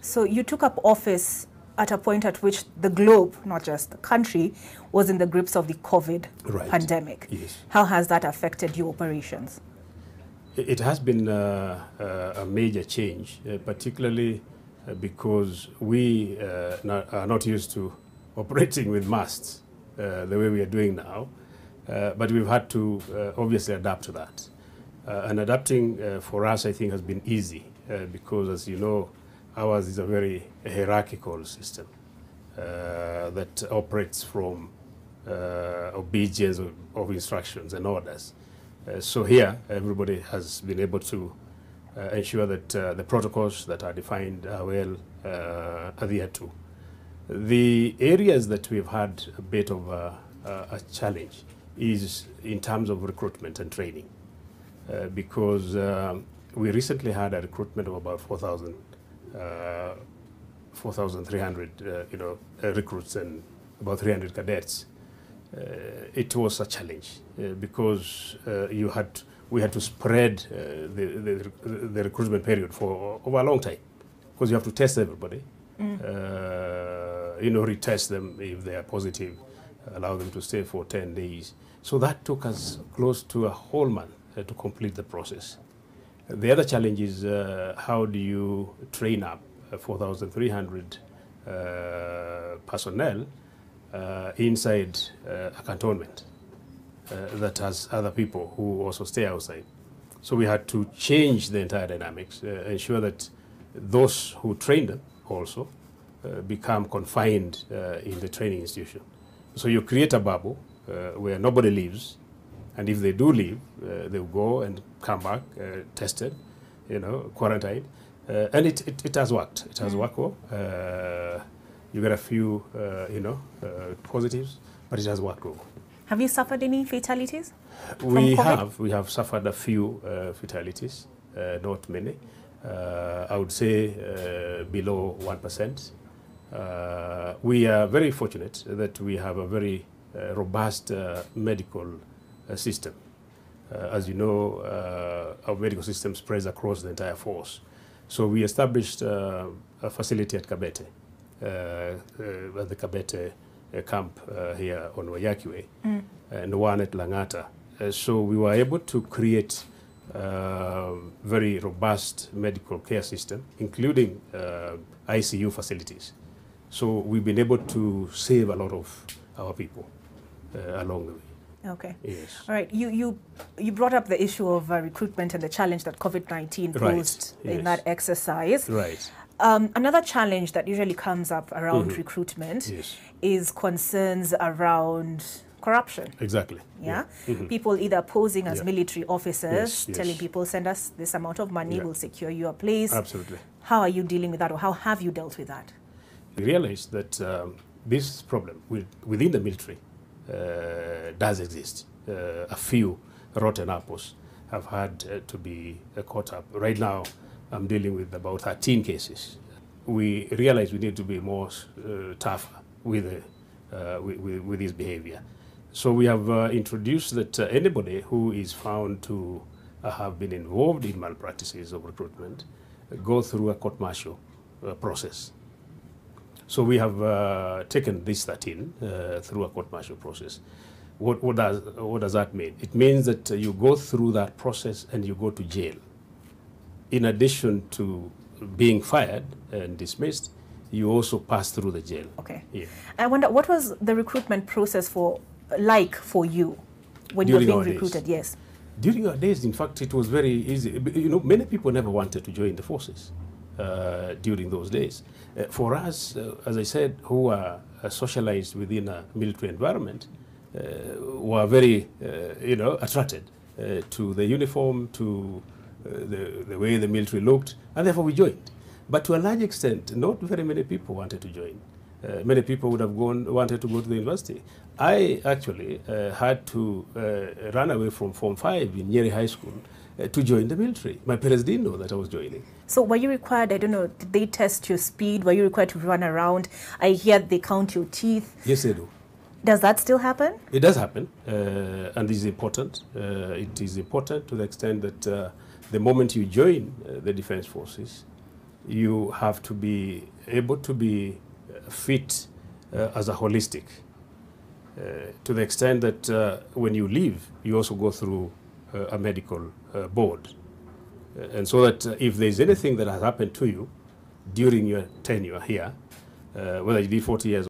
So you took up office at a point at which the globe, not just the country, was in the grips of the COVID pandemic. Yes. How has that affected your operations? It has been a major change, particularly because we are not used to operating with masks the way we are doing now. But we've had to obviously adapt to that. And adapting for us, I think, has been easy because, as you know, ours is a very hierarchical system that operates from obedience of instructions and orders. So here, everybody has been able to ensure that the protocols that are defined are well adhered to. The areas that we've had a bit of a challenge is in terms of recruitment and training, because we recently had a recruitment of about 4,300 recruits and about 300 cadets. It was a challenge because we had to spread the recruitment period for over a long time, because you have to test everybody, retest them if they are positive, allow them to stay for 10 days. So that took us close to a whole month to complete the process. The other challenge is how do you train up 4,300 personnel inside a cantonment that has other people who also stay outside. So we had to change the entire dynamics, ensure that those who train them also become confined in the training institution. So you create a bubble where nobody leaves, and if they do leave, they'll go and come back tested, quarantined, and it has worked. It has worked well. You get a few, positives, but it has worked well. Have you suffered any fatalities? We have suffered a few fatalities, not many. I would say below 1%. We are very fortunate that we have a very robust medical system. As you know, our medical system spreads across the entire force. So we established a facility at Kabete, at the Kabete camp here on Wayaki Way, and one at Langata. So we were able to create very robust medical care system, including ICU facilities. So we've been able to save a lot of our people along the way. Okay. Yes. All right. You brought up the issue of recruitment and the challenge that COVID-19 posed in that exercise. Right. Another challenge that usually comes up around recruitment is concerns around corruption. Exactly. Yeah. People either posing as military officers, telling people, send us this amount of money, we'll secure you a place. Absolutely. How are you dealing with that, or how have you dealt with that? We realized that this problem within the military does exist. A few rotten apples have had to be caught up. Right now, I'm dealing with about 13 cases. We realize we need to be more tougher with this behavior. So we have introduced that anybody who is found to have been involved in malpractices of recruitment go through a court-martial process. So we have taken this 13 through a court-martial process. What does that mean? It means that you go through that process and you go to jail. In addition to being fired and dismissed, you also pass through the jail. Okay. Yeah. I wonder, what was the recruitment process for you when you were being recruited? Yes. During our days, in fact, it was very easy. Many people never wanted to join the forces during those days. For us, as I said, who are socialized within a military environment, were very, attracted to the uniform, to the way the military looked, and therefore we joined. But to a large extent, not very many people wanted to join. Many people would have wanted to go to the university. I actually had to run away from Form 5 in Nyeri High School to join the military. My parents didn't know that I was joining. So were you required, I don't know, did they test your speed? Were you required to run around? I hear they count your teeth. Yes, they do. Does that still happen? It does happen, and this is important. It is important to the extent that the moment you join the Defense Forces, you have to be able to be fit as a holistic, to the extent that when you leave, you also go through a medical board. And so that if there's anything that has happened to you during your tenure here, whether you did 40 years